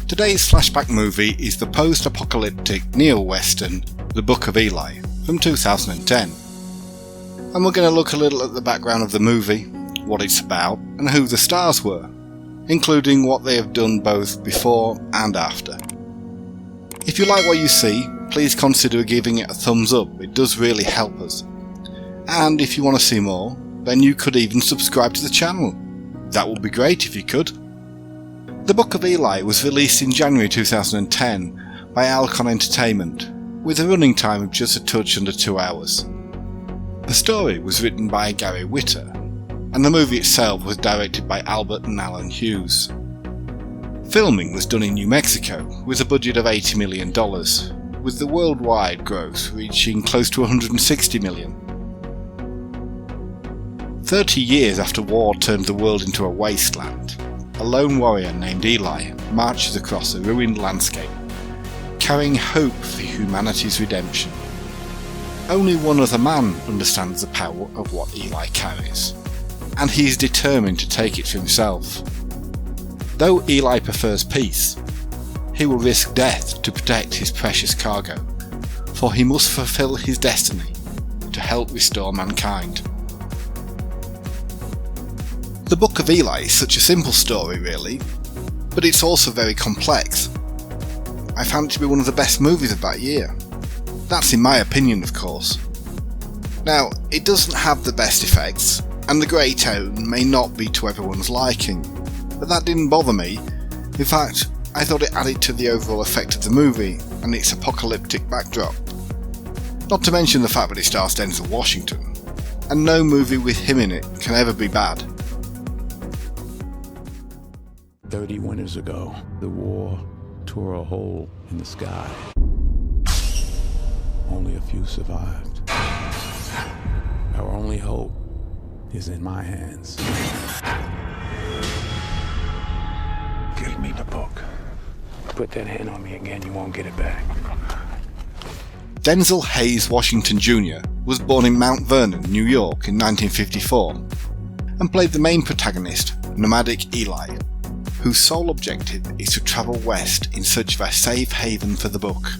Today's flashback movie is the post-apocalyptic neo-western The Book of Eli from 2010. And we're going to look a little at the background of the movie, what it's about, and who the stars were, including what they have done both before and after. If you like what you see, please consider giving it a thumbs up, it does really help us. And if you want to see more, then you could even subscribe to the channel. That would be great if you could. The Book of Eli was released in January 2010 by Alcon Entertainment, with a running time of just a touch under 2 hours. The story was written by Gary Whitta, and the movie itself was directed by Albert and Alan Hughes. Filming was done in New Mexico with a budget of $80 million, with the worldwide gross reaching close to $160 million. 30 years after war turned the world into a wasteland, a lone warrior named Eli marches across a ruined landscape, carrying hope for humanity's redemption. Only one other man understands the power of what Eli carries, and he is determined to take it for himself. Though Eli prefers peace, he will risk death to protect his precious cargo, for he must fulfill his destiny to help restore mankind. The Book of Eli is such a simple story really, but it's also very complex. I found it to be one of the best movies of that year. That's in my opinion, of course. Now, it doesn't have the best effects, and the grey tone may not be to everyone's liking, but that didn't bother me. In fact, I thought it added to the overall effect of the movie and its apocalyptic backdrop. Not to mention the fact that it stars Denzel Washington, and no movie with him in it can ever be bad. 30 winters ago, the war tore a hole in the sky. Only a few survived. Our only hope is in my hands. Give me the book. Put that hand on me again, you won't get it back. Denzel Hayes Washington Jr. was born in Mount Vernon, New York in 1954 and played the main protagonist, nomadic Eli, whose sole objective is to travel west in search of a safe haven for the book.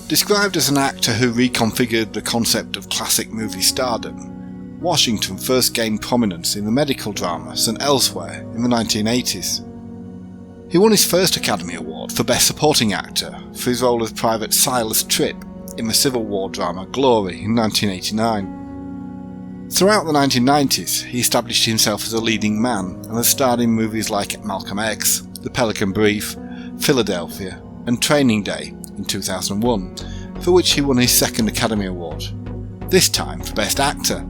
Described as an actor who reconfigured the concept of classic movie stardom, Washington first gained prominence in the medical dramas and elsewhere in the 1980s. He won his first Academy Award for Best Supporting Actor for his role as Private Silas Tripp in the Civil War drama Glory in 1989. Throughout the 1990s, he established himself as a leading man and has starred in movies like Malcolm X, The Pelican Brief, Philadelphia, and Training Day in 2001, for which he won his second Academy Award, this time for Best Actor.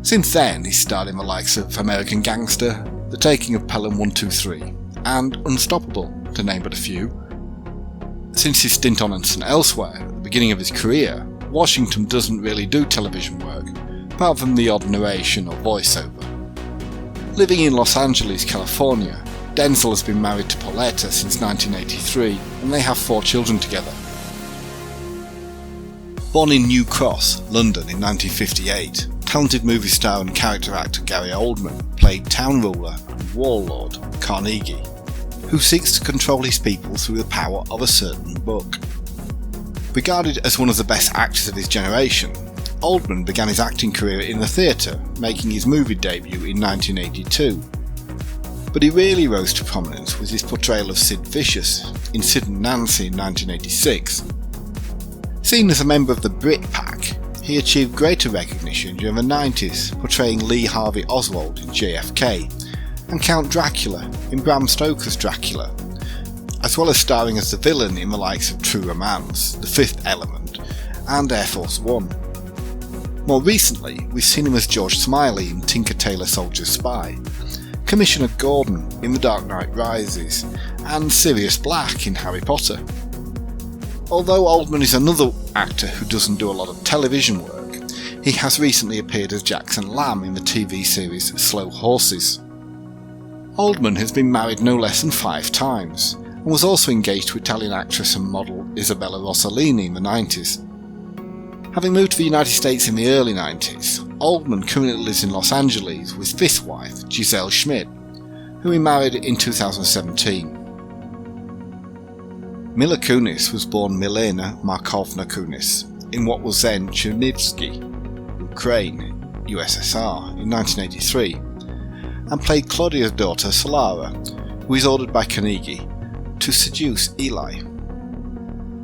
Since then, he's starred in the likes of American Gangster, The Taking of Pelham 123, and Unstoppable, to name but a few. Since his stint on And Elsewhere at the beginning of his career, Washington doesn't really do television work, apart from the odd narration or voiceover. Living in Los Angeles, California, Denzel has been married to Pauletta since 1983 and they have 4 children together. Born in New Cross, London in 1958, talented movie star and character actor Gary Oldman played town ruler and warlord Carnegie, who seeks to control his people through the power of a certain book. Regarded as one of the best actors of his generation, Oldman began his acting career in the theatre, making his movie debut in 1982. But he really rose to prominence with his portrayal of Sid Vicious in Sid and Nancy in 1986. Seen as a member of the Brit Pack, he achieved greater recognition during the 90s, portraying Lee Harvey Oswald in JFK and Count Dracula in Bram Stoker's Dracula, as well as starring as the villain in the likes of True Romance, The Fifth Element, and Air Force One. More recently, we've seen him as George Smiley in Tinker Tailor Soldier Spy, Commissioner Gordon in The Dark Knight Rises, and Sirius Black in Harry Potter. Although Oldman is another actor who doesn't do a lot of television work, he has recently appeared as Jackson Lamb in the TV series Slow Horses. Oldman has been married no less than 5 times, and was also engaged to Italian actress and model Isabella Rossellini in the 90s. Having moved to the United States in the early 90s, Oldman currently lives in Los Angeles with fifth wife Giselle Schmidt, who he married in 2017. Milla Kunis was born Milena Markovna Kunis in what was then Chernivtsi, Ukraine, USSR, in 1983, and played Claudia's daughter Solara, who is ordered by Carnegie to seduce Eli.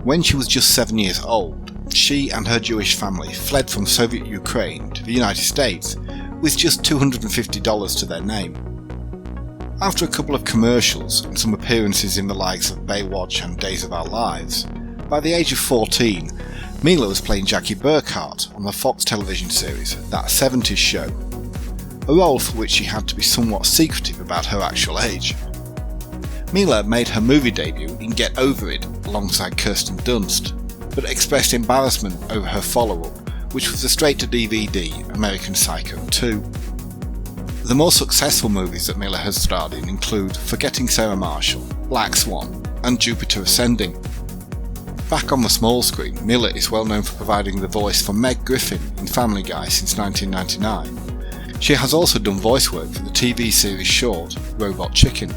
When she was just 7 years old, she and her Jewish family fled from Soviet Ukraine to the United States with just $250 to their name. After a couple of commercials and some appearances in the likes of Baywatch and Days of Our Lives, by the age of 14, Mila was playing Jackie Burkhart on the Fox television series That 70s Show, a role for which she had to be somewhat secretive about her actual age. Mila made her movie debut in Get Over It alongside Kirsten Dunst, but expressed embarrassment over her follow-up, which was the straight-to-DVD American Psycho 2. The more successful movies that Mila has starred in include Forgetting Sarah Marshall, Black Swan, and Jupiter Ascending. Back on the small screen, Mila is well known for providing the voice for Meg Griffin in Family Guy since 1999. She has also done voice work for the TV series short Robot Chicken.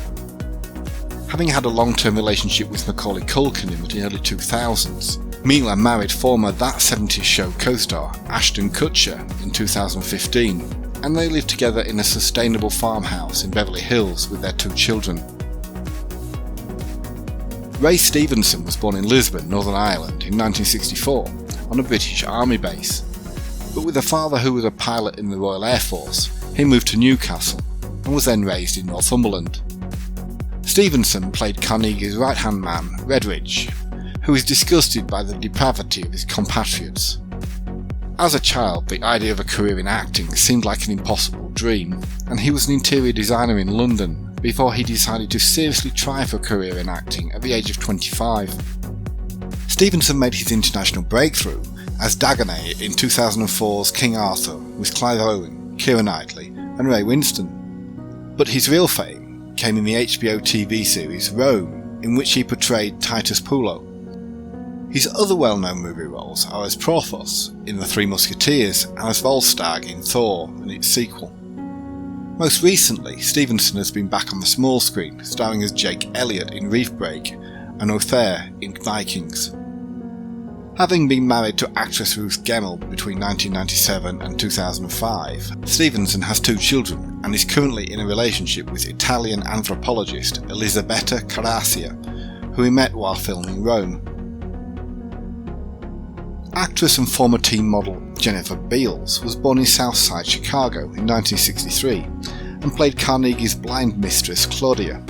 Having had a long-term relationship with Macaulay Culkin in the early 2000s, Mila married former That 70s Show co-star Ashton Kutcher in 2015, and they live together in a sustainable farmhouse in Beverly Hills with their 2 children. Ray Stevenson was born in Lisbon, Northern Ireland in 1964 on a British Army base, but with a father who was a pilot in the Royal Air Force, he moved to Newcastle and was then raised in Northumberland. Stevenson played Carnegie's right-hand man, Redridge, who is disgusted by the depravity of his compatriots. As a child, the idea of a career in acting seemed like an impossible dream, and he was an interior designer in London before he decided to seriously try for a career in acting at the age of 25. Stevenson made his international breakthrough as Dagonet in 2004's King Arthur with Clive Owen, Keira Knightley and Ray Winston. But his real fame came in the HBO TV series Rome, in which he portrayed Titus Pullo. His other well-known movie roles are as Porthos in The Three Musketeers and as Volstagg in Thor and its sequel. Most recently, Stevenson has been back on the small screen, starring as Jake Elliott in Reef Break and Othere in Vikings. Having been married to actress Ruth Gemmell between 1997 and 2005, Stevenson has 2 children and is currently in a relationship with Italian anthropologist Elisabetta Carrassia, who he met while filming Rome. Actress and former teen model Jennifer Beals was born in Southside Chicago in 1963 and played Carnegie's blind mistress Claudia.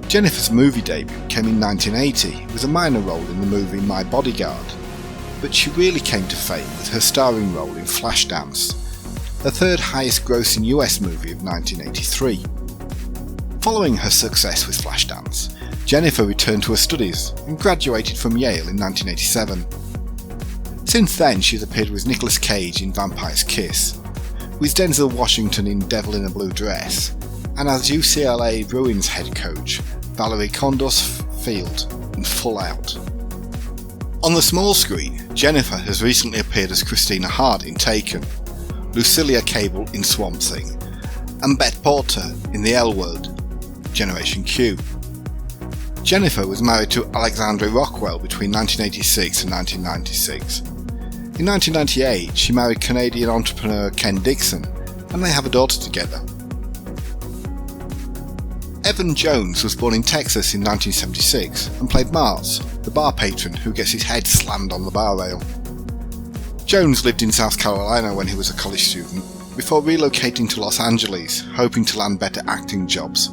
Jennifer's movie debut came in 1980 with a minor role in the movie My Bodyguard, but she really came to fame with her starring role in Flashdance, the 3rd highest grossing US movie of 1983. Following her success with Flashdance, Jennifer returned to her studies and graduated from Yale in 1987. Since then, she's appeared with Nicolas Cage in Vampire's Kiss, with Denzel Washington in Devil in a Blue Dress, and as UCLA Bruins head coach Valerie Kondos Field in Full Out. On the small screen, Jennifer has recently appeared as Christina Hart in Taken, Lucilia Cable in Swamp Thing, and Bette Porter in The L Word, Generation Q. Jennifer was married to Alexandra Rockwell between 1986 and 1996. In 1998, she married Canadian entrepreneur Ken Dixon, and they have a daughter together. Evan Jones was born in Texas in 1976 and played Mars, the bar patron who gets his head slammed on the bar rail. Jones lived in South Carolina when he was a college student, before relocating to Los Angeles, hoping to land better acting jobs.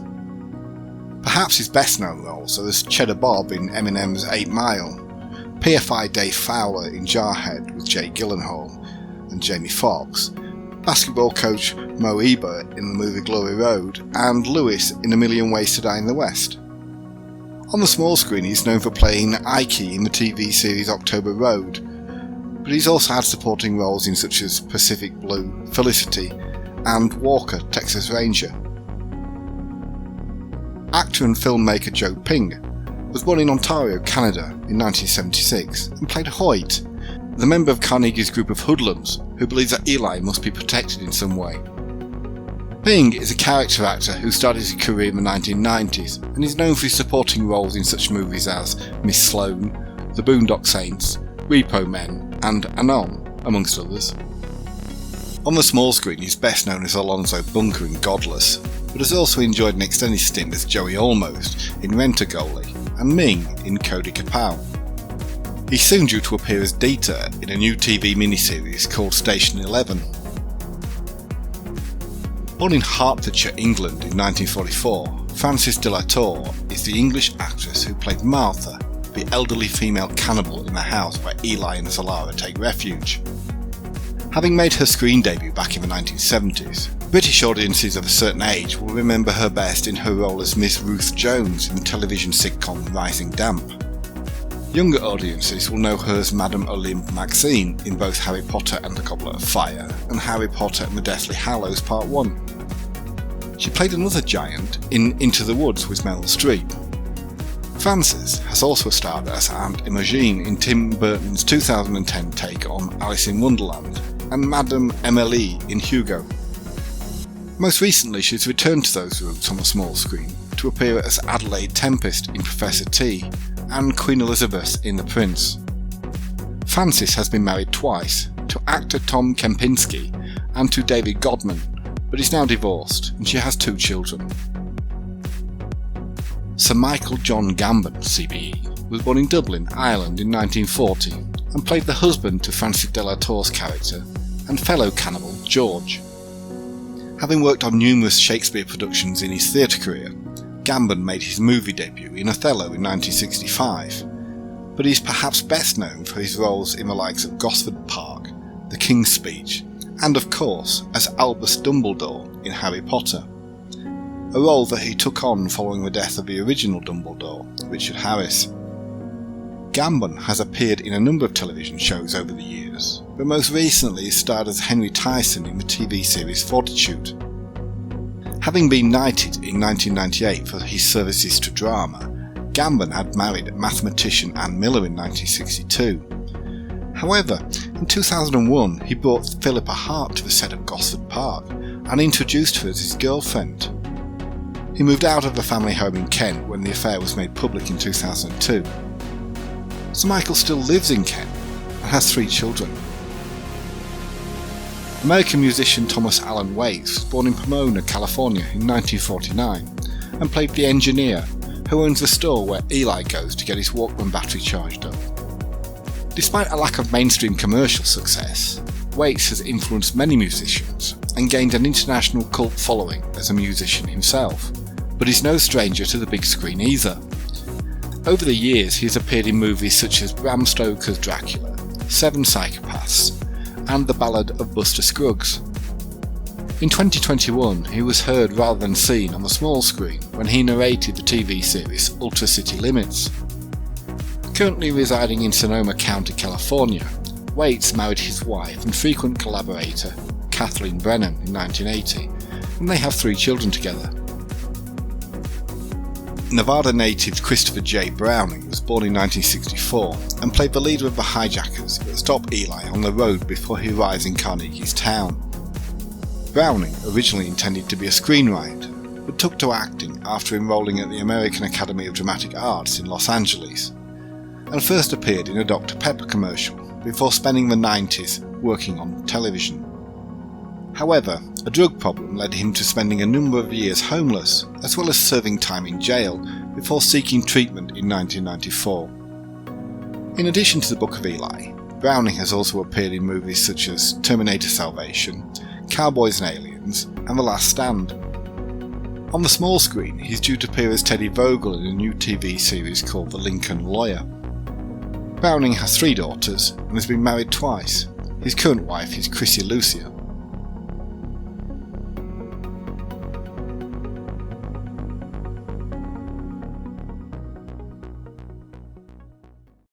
Perhaps his best known roles are as Cheddar Bob in Eminem's 8 Mile, PFI Dave Fowler in Jarhead with Jake Gyllenhaal and Jamie Foxx, basketball coach Mo Ebert in the movie Glory Road, and Lewis in A Million Ways to Die in the West. On the small screen, he's known for playing Ike in the TV series October Road, but he's also had supporting roles in such as Pacific Blue, Felicity, and Walker, Texas Ranger. Actor and filmmaker Joe Ping was born in Ontario, Canada in 1976 and played Hoyt, the member of Carnegie's group of hoodlums who believes that Eli must be protected in some way. Bing is a character actor who started his career in the 1990s and is known for his supporting roles in such movies as Miss Sloane, The Boondock Saints, Repo Men and Anon, amongst others. On the small screen he's best known as Alonzo Bunker in Godless, but has also enjoyed an extended stint as Joey Almost in Rent-A-Goalie and Ming in Cody Kapow. He's soon due to appear as Dieter in a new TV miniseries called Station 11. Born in Hertfordshire, England in 1944, Frances de la Torre is the English actress who played Martha, the elderly female cannibal in the house where Eli and Solara take refuge. Having made her screen debut back in the 1970s, British audiences of a certain age will remember her best in her role as Miss Ruth Jones in the television sitcom Rising Damp. Younger audiences will know her as Madame Olympe Maxine in both Harry Potter and the Goblet of Fire and Harry Potter and the Deathly Hallows Part 1. She played another giant in Into the Woods with Meryl Streep. Frances has also starred as Aunt Imogen in Tim Burton's 2010 take on Alice in Wonderland and Madame Emily in Hugo. Most recently she's returned to those roots on the small screen to appear as Adelaide Tempest in Professor T and Queen Elizabeth in The Prince. Frances has been married twice, to actor Tom Kempinski and to David Godman, but is now divorced and she has 2 children. Sir Michael John Gambon, CBE, was born in Dublin, Ireland in 1940 and played the husband to Frances de la Torre's character and fellow cannibal George. Having worked on numerous Shakespeare productions in his theatre career, Gambon made his movie debut in Othello in 1965, but he is perhaps best known for his roles in the likes of Gosford Park, The King's Speech, and of course as Albus Dumbledore in Harry Potter, a role that he took on following the death of the original Dumbledore, Richard Harris. Gambon has appeared in a number of television shows over the years, but most recently he starred as Henry Tyson in the TV series Fortitude. Having been knighted in 1998 for his services to drama, Gambon had married mathematician Anne Miller in 1962. However, in 2001 he brought Philippa Hart to the set of Gosford Park and introduced her as his girlfriend. He moved out of the family home in Kent when the affair was made public in 2002. Sir Michael still lives in Kent and has 3 children. American musician Thomas Allen Waits was born in Pomona, California in 1949 and played the engineer who owns the store where Eli goes to get his Walkman battery charged up. Despite a lack of mainstream commercial success, Waits has influenced many musicians and gained an international cult following as a musician himself, but is no stranger to the big screen either. Over the years he has appeared in movies such as Bram Stoker's Dracula, 7 Psychopaths, and The Ballad of Buster Scruggs. In 2021 he was heard rather than seen on the small screen when he narrated the TV series Ultra City Limits. Currently residing in Sonoma County, California, Waits married his wife and frequent collaborator Kathleen Brennan in 1980, and they have 3 children together. Nevada native Christopher J. Browning was born in 1964 and played the leader of the hijackers that stopped Eli on the road before he arrives in Carnegie's town. Browning originally intended to be a screenwriter, but took to acting after enrolling at the American Academy of Dramatic Arts in Los Angeles, and first appeared in a Dr. Pepper commercial before spending the 90s working on television. However, a drug problem led him to spending a number of years homeless, as well as serving time in jail before seeking treatment in 1994. In addition to the Book of Eli, Browning has also appeared in movies such as Terminator Salvation, Cowboys and Aliens, and The Last Stand. On the small screen, he's due to appear as Teddy Vogel in a new TV series called The Lincoln Lawyer. Browning has 3 daughters and has been married twice. His current wife is Chrissy Lucia.